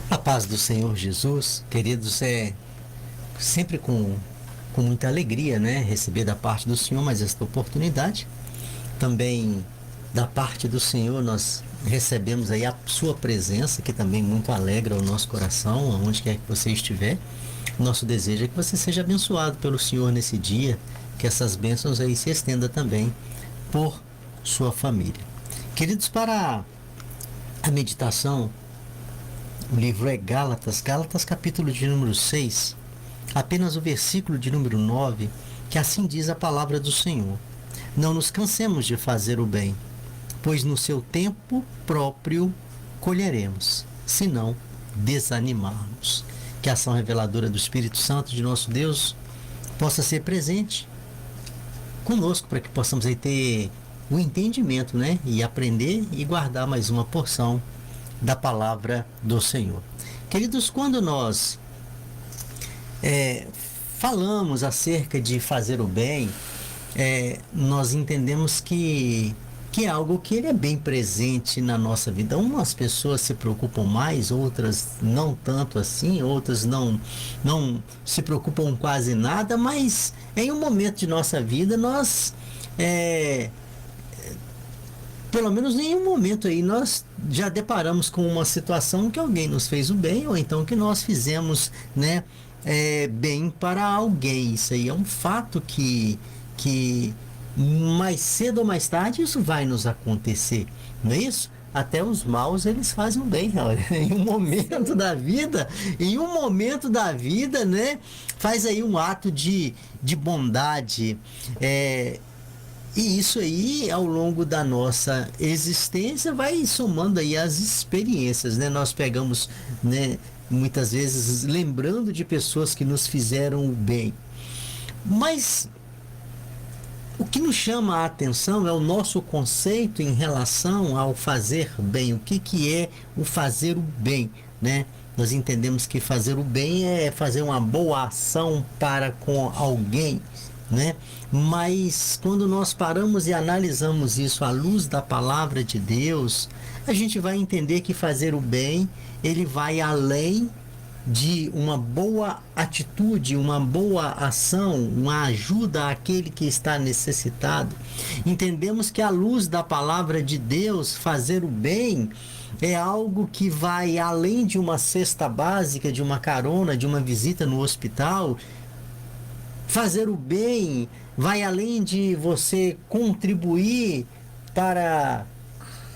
A paz do Senhor Jesus, queridos, é sempre com muita alegria, né, receber da parte do Senhor mais esta oportunidade. Também da parte do Senhor nós recebemos aí a sua presença, que também muito alegra o nosso coração, aonde quer que você estiver. Nosso desejo é que você seja abençoado pelo Senhor nesse dia, que essas bênçãos aí se estendam também por sua família. Queridos, para a meditação, o livro é Gálatas capítulo de número 6, apenas o versículo de número 9, que assim diz a palavra do Senhor: não nos cansemos de fazer o bem, pois no seu tempo próprio colheremos, se não desanimarmos. Que a ação reveladora do Espírito Santo de nosso Deus possa ser presente conosco, para que possamos aí ter o entendimento, né? E aprender e guardar mais uma porção da palavra do Senhor. Queridos, quando nós falamos acerca de fazer o bem, nós entendemos que é algo que ele é bem presente na nossa vida. Umas pessoas se preocupam mais, outras não tanto assim, outras não se preocupam quase nada, mas em um momento de nossa vida nós pelo menos em um momento aí nós já deparamos com uma situação que alguém nos fez o bem, ou então que nós fizemos, né, bem para alguém. Isso aí é um fato que mais cedo ou mais tarde isso vai nos acontecer, não é isso? Até os maus eles fazem o bem, olha, em um momento da vida, né, faz aí um ato de bondade, e isso aí, ao longo da nossa existência, vai somando aí as experiências, né? Nós pegamos, né, muitas vezes lembrando de pessoas que nos fizeram o bem. Mas o que nos chama a atenção é o nosso conceito em relação ao fazer bem. O que é o fazer o bem, né? Nós entendemos que fazer o bem é fazer uma boa ação para com alguém, né? Mas quando nós paramos e analisamos isso à luz da palavra de Deus, a gente vai entender que fazer o bem, ele vai além de uma boa atitude, uma boa ação, uma ajuda àquele que está necessitado. Entendemos que à luz da palavra de Deus, fazer o bem é algo que vai além de uma cesta básica, de uma carona, de uma visita no hospital. Fazer o bem vai além de você contribuir para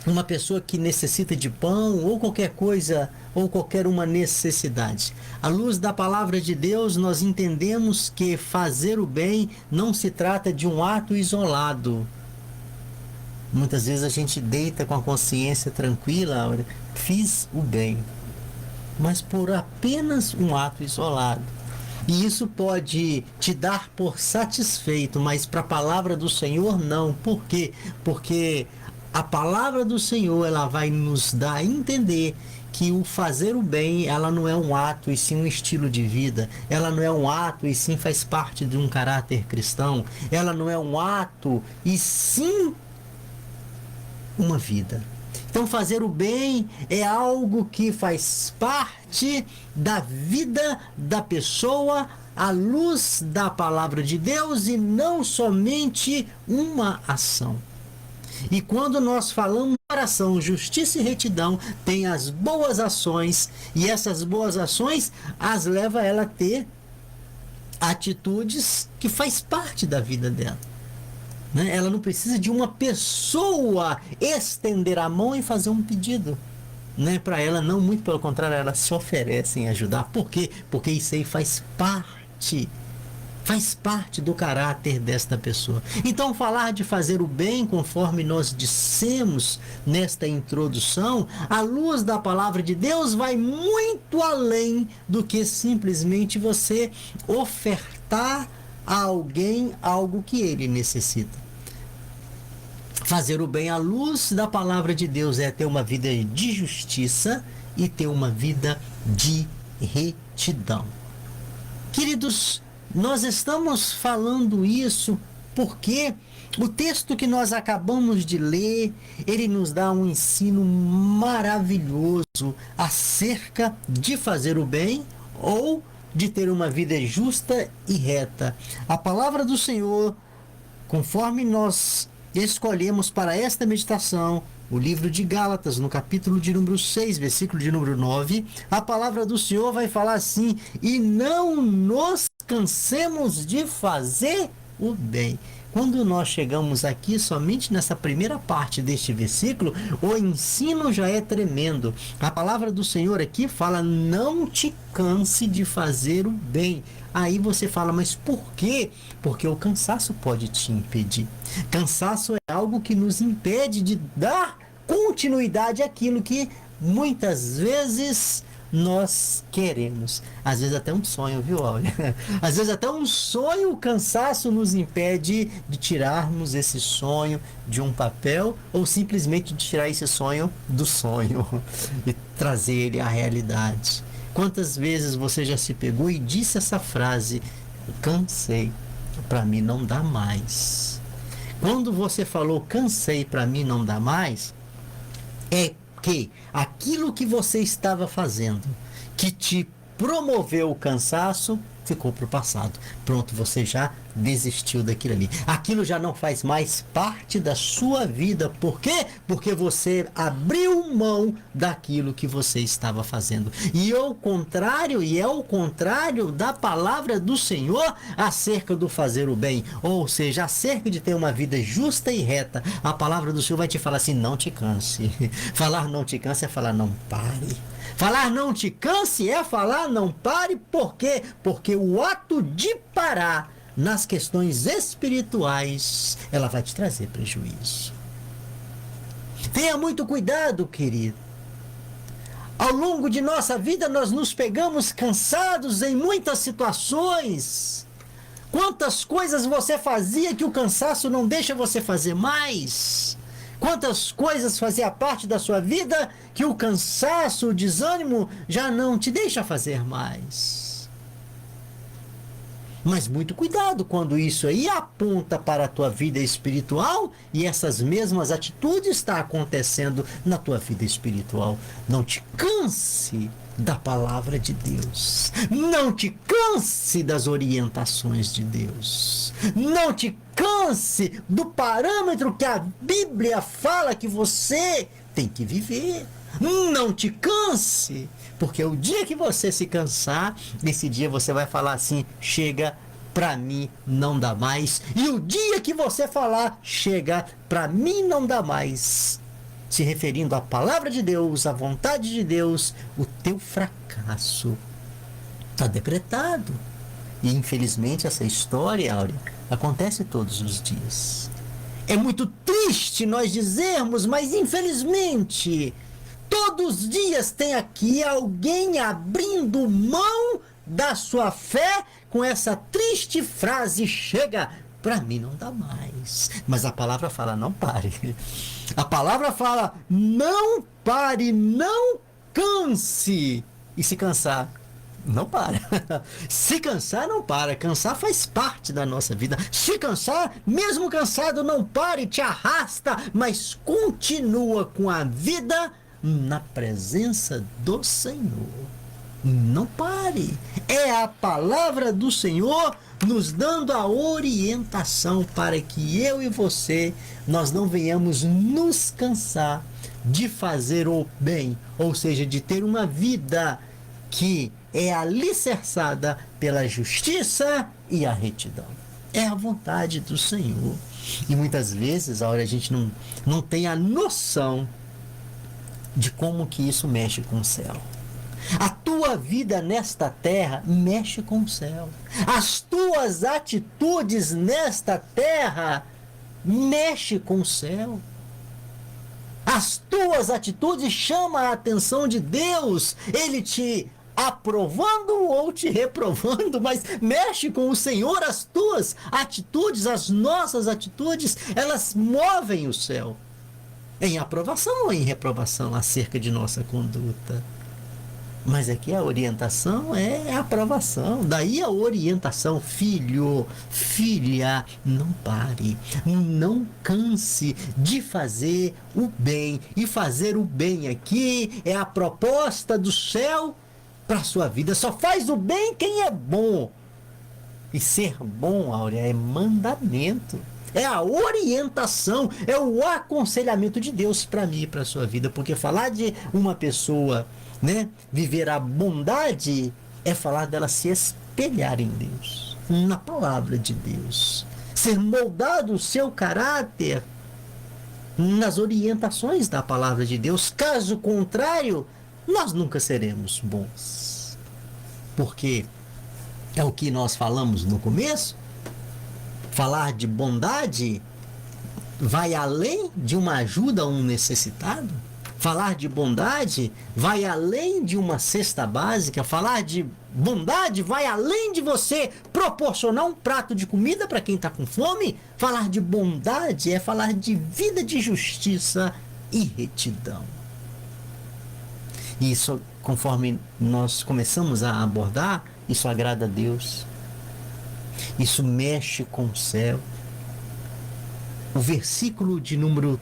uma pessoa que necessita de pão ou qualquer coisa, ou qualquer uma necessidade. À luz da palavra de Deus, nós entendemos que fazer o bem não se trata de um ato isolado. Muitas vezes a gente deita com a consciência tranquila, olha, fiz o bem, mas por apenas um ato isolado. E isso pode te dar por satisfeito, mas para a palavra do Senhor não. Por quê? Porque a palavra do Senhor, ela vai nos dar a entender que o fazer o bem, ela não é um ato e sim um estilo de vida. Ela não é um ato e sim faz parte de um caráter cristão. Ela não é um ato e sim uma vida. Então fazer o bem é algo que faz parte da vida da pessoa à luz da palavra de Deus e não somente uma ação. E quando nós falamos oração, justiça e retidão, tem as boas ações, e essas boas ações as leva ela a ter atitudes que faz parte da vida dela. Né? Ela não precisa de uma pessoa estender a mão e fazer um pedido, né, para ela, não, muito pelo contrário, ela se oferece em ajudar. Por quê? Porque isso aí faz parte do caráter desta pessoa. Então, falar de fazer o bem, conforme nós dissemos nesta introdução, à luz da palavra de Deus, vai muito além do que simplesmente você ofertar a alguém algo que ele necessita. Fazer o bem à luz da palavra de Deus é ter uma vida de justiça e ter uma vida de retidão. Queridos, nós estamos falando isso porque O texto que nós acabamos de ler, ele nos dá um ensino maravilhoso acerca de fazer o bem ou de ter uma vida justa e reta. A palavra do Senhor, conforme nós escolhemos para esta meditação, o livro de Gálatas, no capítulo de número 6, versículo de número 9, a palavra do Senhor vai falar assim: e não nos cansemos de fazer o bem. Quando nós chegamos aqui somente nessa primeira parte deste versículo, o ensino já é tremendo. A palavra do Senhor aqui fala: não te canse de fazer o bem. Aí você fala, mas por quê? Porque o cansaço pode te impedir. Cansaço é algo que nos impede de dar continuidade àquilo que muitas vezes nós queremos. Às vezes até um sonho, viu, Áurea? Às vezes até um sonho, o cansaço nos impede de tirarmos esse sonho de um papel ou simplesmente de tirar esse sonho do sonho e trazer ele à realidade. Quantas vezes você já se pegou e disse essa frase: cansei, para mim não dá mais. Quando você falou cansei, para mim não dá mais, é que aquilo que você estava fazendo, que te promoveu o cansaço, ficou para o passado. Pronto, você já desistiu daquilo ali. Aquilo já não faz mais parte da sua vida. Por quê? Porque você abriu mão daquilo que você estava fazendo. E é o contrário da palavra do Senhor acerca do fazer o bem. Ou seja, acerca de ter uma vida justa e reta. A palavra do Senhor vai te falar assim: não te canse. Falar não te canse é falar não pare. Falar não te canse é falar não pare. Por quê? Porque o ato de parar nas questões espirituais, ela vai te trazer prejuízo. Tenha muito cuidado, querido. Ao longo de nossa vida, nós nos pegamos cansados em muitas situações. Quantas coisas você fazia que o cansaço não deixa você fazer mais? Quantas coisas fazia parte da sua vida que o cansaço, o desânimo já não te deixa fazer mais? Mas muito cuidado quando isso aí aponta para a tua vida espiritual e essas mesmas atitudes estão acontecendo na tua vida espiritual. Não te canse da palavra de Deus. Não te canse das orientações de Deus. Não te canse do parâmetro que a Bíblia fala que você tem que viver. Não te canse, porque o dia que você se cansar, nesse dia você vai falar assim: chega, pra mim não dá mais. E o dia que você falar chega, pra mim não dá mais, se referindo à palavra de Deus, à vontade de Deus, o teu fracasso está decretado. E infelizmente essa história, Áurea, acontece todos os dias. É muito triste nós dizermos, mas infelizmente todos os dias tem aqui alguém abrindo mão da sua fé com essa triste frase: chega, para mim não dá mais. Mas a palavra fala: não pare. A palavra fala: não pare, não canse. E se cansar, não para. Se cansar, não para. Cansar faz parte da nossa vida. Se cansar, mesmo cansado, não pare, te arrasta, mas continua com a vida na presença do Senhor. Não pare. É a palavra do Senhor nos dando a orientação para que eu e você, nós não venhamos nos cansar de fazer o bem, ou seja, de ter uma vida que é alicerçada pela justiça e a retidão. É a vontade do Senhor. E muitas vezes a gente não tem a noção de como que isso mexe com o céu. A tua vida nesta terra mexe com o céu. As tuas atitudes nesta terra mexem com o céu. As tuas atitudes chamam a atenção de Deus. Ele te aprovando ou te reprovando, mas mexe com o Senhor. As tuas atitudes, as nossas atitudes, elas movem o céu em aprovação ou em reprovação acerca de nossa conduta. Mas aqui a orientação é a aprovação. Daí a orientação, filho, filha, não pare, não canse de fazer o bem. E fazer o bem aqui é a proposta do céu para a sua vida. Só faz o bem quem é bom. E ser bom, Áurea, é mandamento. É a orientação, é o aconselhamento de Deus para mim e para a sua vida. Porque falar de uma pessoa, né, viver a bondade, é falar dela se espelhar em Deus, na palavra de Deus. Ser moldado o seu caráter nas orientações da palavra de Deus. Caso contrário, nós nunca seremos bons. Porque é o que nós falamos no começo. Falar de bondade vai além de uma ajuda a um necessitado. Falar de bondade vai além de uma cesta básica. Falar de bondade vai além de você proporcionar um prato de comida para quem está com fome. Falar de bondade é falar de vida de justiça e retidão. E isso, conforme nós começamos a abordar, isso agrada a Deus. Isso mexe com o céu. O versículo de número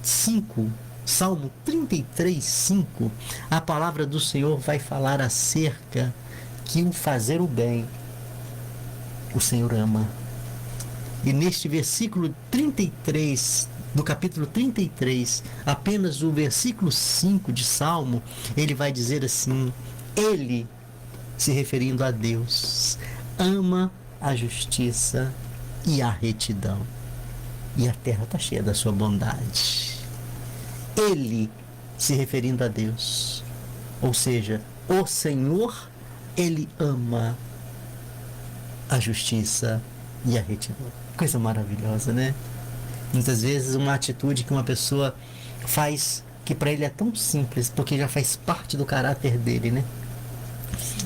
5, Salmo 33, 5, a palavra do Senhor vai falar acerca que o fazer o bem, o Senhor ama. E neste versículo 33, do capítulo 33, apenas o versículo 5 de Salmo, ele vai dizer assim: Ele, se referindo a Deus, ama a justiça e a retidão. E a terra está cheia da sua bondade. Ele, se referindo a Deus, ou seja, o Senhor, ele ama a justiça e a retidão. Coisa maravilhosa, né? Muitas vezes uma atitude que uma pessoa faz que para ele é tão simples, porque já faz parte do caráter dele, né?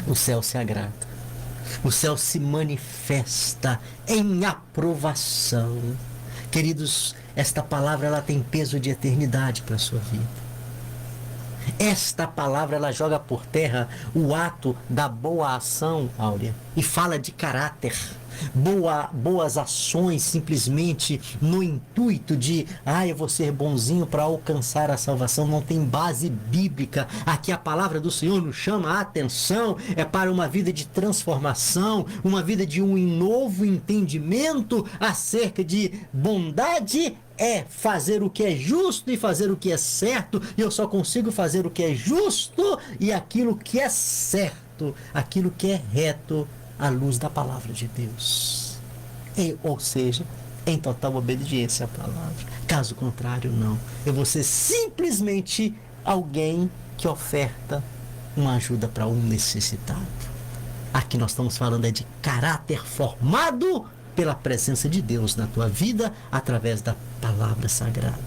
O céu se agrada. O céu se manifesta em aprovação. Queridos, esta palavra ela tem peso de eternidade para a sua vida. Esta palavra ela joga por terra o ato da boa ação, Áurea, e fala de caráter. Boas ações simplesmente no intuito de eu vou ser bonzinho para alcançar a salvação. Não tem base bíblica. Aqui a palavra do Senhor nos chama a atenção, é para uma vida de transformação, uma vida de um novo entendimento acerca de bondade. É fazer o que é justo e fazer o que é certo, e eu só consigo fazer o que é justo e aquilo que é certo, aquilo que é reto, à luz da palavra de Deus. Ou seja, em total obediência à palavra. Caso contrário, não. Eu vou ser simplesmente alguém que oferta uma ajuda para um necessitado. Aqui nós estamos falando de caráter formado pela presença de Deus na tua vida através da palavra sagrada.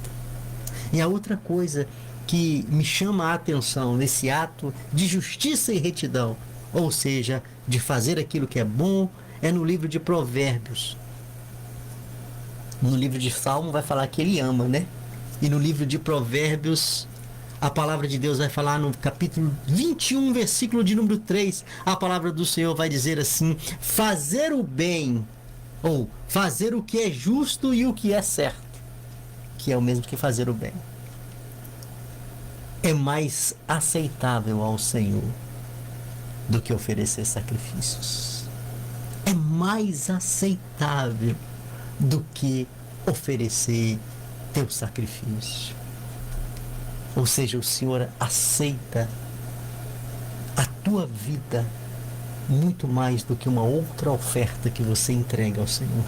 E a outra coisa que me chama a atenção nesse ato de justiça e retidão, ou seja, de fazer aquilo que é bom, é no livro de Provérbios. No livro de Salmo vai falar que ele ama, né? E no livro de Provérbios, a palavra de Deus vai falar no capítulo 21, versículo de número 3, a palavra do Senhor vai dizer assim: fazer o bem, ou fazer o que é justo e o que é certo, que é o mesmo que fazer o bem, é mais aceitável ao Senhor do que oferecer sacrifícios. É mais aceitável do que oferecer teu sacrifício. Ou seja, o Senhor aceita a tua vida muito mais do que uma outra oferta que você entrega ao Senhor.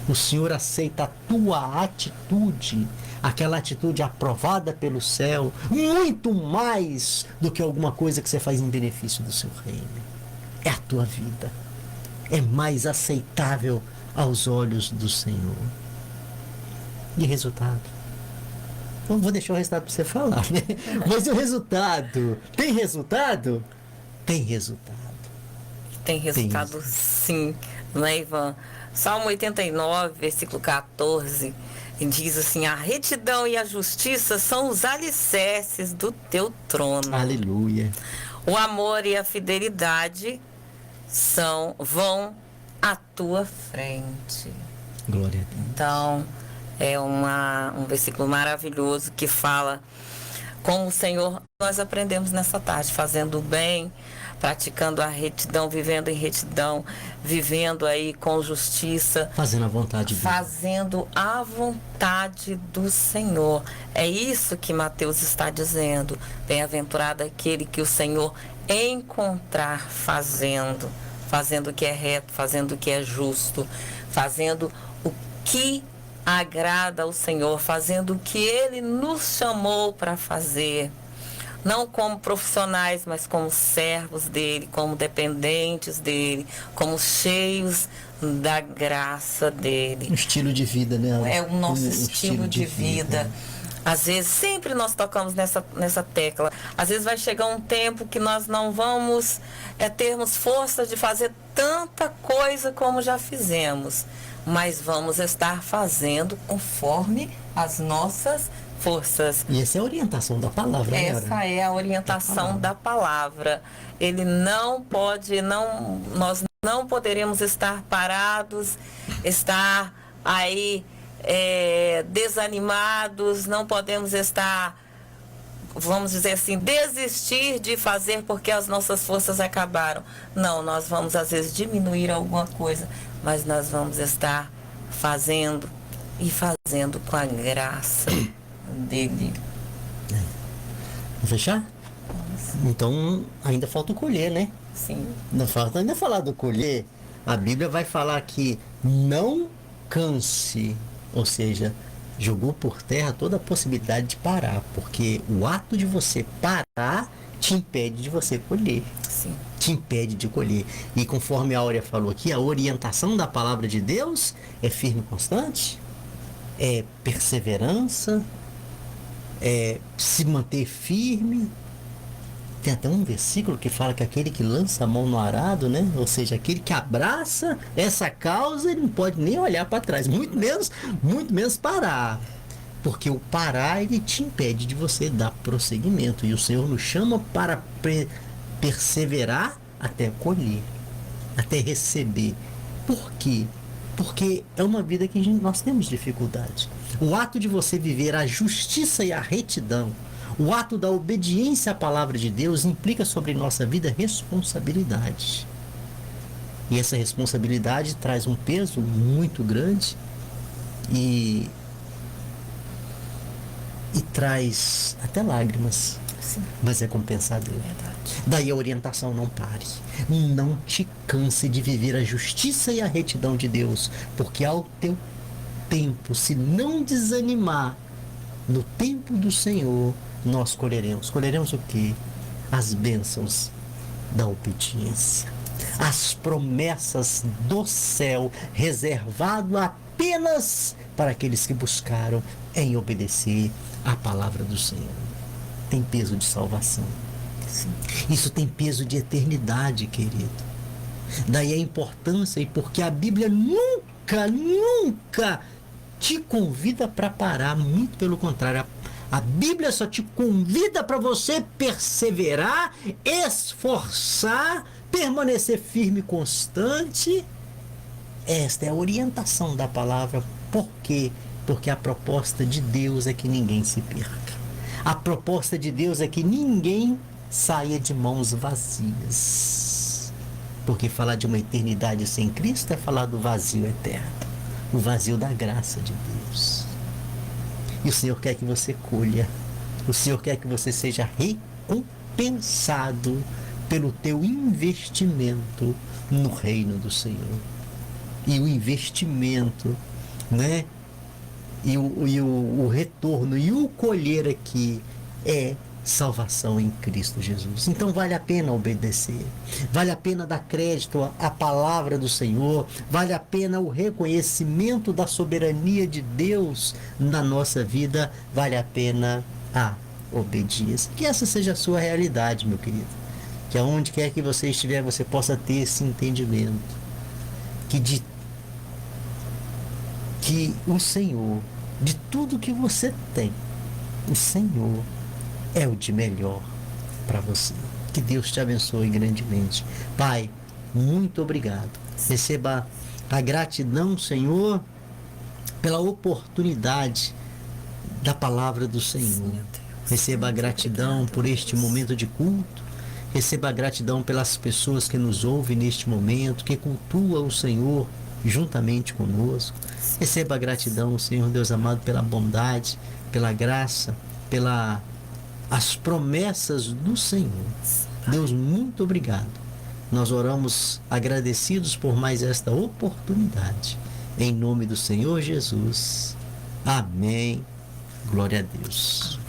O Senhor aceita a tua atitude, aquela atitude aprovada pelo céu, muito mais do que alguma coisa que você faz em benefício do seu reino. É a tua vida. É mais aceitável aos olhos do Senhor. E resultado? Não vou deixar o resultado para você falar, né? Mas o resultado? Tem resultado? Tem resultado. Tem resultado, sim, né, Ivan? Salmo 89, versículo 14, diz assim: a retidão e a justiça são os alicerces do teu trono. Aleluia. O amor e a fidelidade vão à tua frente. Glória a Deus. Então, é um versículo maravilhoso que fala como o Senhor, nós aprendemos nessa tarde, fazendo o bem, praticando a retidão, vivendo em retidão, vivendo aí com justiça. Fazendo a vontade de Deus. Fazendo a vontade do Senhor. É isso que Mateus está dizendo. Bem-aventurado aquele que o Senhor encontrar fazendo o que é reto, fazendo o que é justo, fazendo o que agrada ao Senhor, fazendo o que Ele nos chamou para fazer. Não como profissionais, mas como servos dele, como dependentes dele, como cheios da graça dele. Um estilo de vida, né? É o nosso estilo de vida. Às vezes, sempre nós tocamos nessa tecla. Às vezes vai chegar um tempo que nós não vamos termos força de fazer tanta coisa como já fizemos. Mas vamos estar fazendo conforme as nossas forças. E essa é a orientação da palavra, né? Essa é a orientação da palavra. Ele não pode, nós não poderemos estar parados, estar aí desanimados, não podemos estar, vamos dizer assim, desistir de fazer porque as nossas forças acabaram. Não, nós vamos às vezes diminuir alguma coisa, mas nós vamos estar fazendo e fazendo com a graça dele. Vamos fechar? Então, ainda falta o colher, né? Sim. Não falta ainda falar do colher. A Bíblia vai falar que não canse, ou seja, jogou por terra toda a possibilidade de parar, porque o ato de você parar te impede de você colher. Sim. Te impede de colher. E conforme a Áurea falou aqui, a orientação da palavra de Deus é firme e constante, é perseverança, é se manter firme. Tem até um versículo que fala que aquele que lança a mão no arado, né? Ou seja, aquele que abraça essa causa, ele não pode nem olhar para trás, muito menos parar. Porque o parar, ele te impede de você dar prosseguimento. E o Senhor nos chama para perseverar até colher, até receber. Por quê? Porque é uma vida que nós temos dificuldade. O ato de você viver a justiça e a retidão, o ato da obediência à palavra de Deus implica sobre nossa vida responsabilidade. E essa responsabilidade traz um peso muito grande e traz até lágrimas. Sim. Mas é compensador. Verdade. Daí a orientação: não pare. Não te canse de viver a justiça e a retidão de Deus, porque ao teu tempo, se não desanimar, no tempo do Senhor, nós colheremos. Colheremos o quê? As bênçãos da obediência. As promessas do céu, reservado apenas para aqueles que buscaram em obedecer a palavra do Senhor. Tem peso de salvação. Sim. Isso tem peso de eternidade, querido. Daí a importância, e porque a Bíblia nunca te convida para parar, muito pelo contrário. A Bíblia só te convida para você perseverar, esforçar, permanecer firme e constante. Esta é a orientação da palavra. Por quê? Porque a proposta de Deus é que ninguém se perca. A proposta de Deus é que ninguém saia de mãos vazias. Porque falar de uma eternidade sem Cristo é falar do vazio eterno, o vazio da graça de Deus. E o Senhor quer que você colha. O Senhor quer que você seja recompensado pelo teu investimento no reino do Senhor. E o investimento, né? E o retorno e o colher aqui é salvação em Cristo Jesus. Então vale a pena obedecer, vale a pena dar crédito à palavra do Senhor, vale a pena o reconhecimento da soberania de Deus na nossa vida, vale a pena a obediência. Que essa seja a sua realidade, meu querido. Que aonde quer que você estiver, você possa ter esse entendimento. Que o Senhor, de tudo que você tem, o Senhor é o de melhor para você. Que Deus te abençoe grandemente. Pai, muito obrigado. Receba a gratidão, Senhor, pela oportunidade da palavra do Senhor. Receba a gratidão por este momento de culto. Receba a gratidão pelas pessoas que nos ouvem neste momento, que cultuam o Senhor juntamente conosco. Receba a gratidão, Senhor Deus amado, pela bondade, pela graça, as promessas do Senhor. Deus, muito obrigado. Nós oramos agradecidos por mais esta oportunidade. Em nome do Senhor Jesus. Amém. Glória a Deus.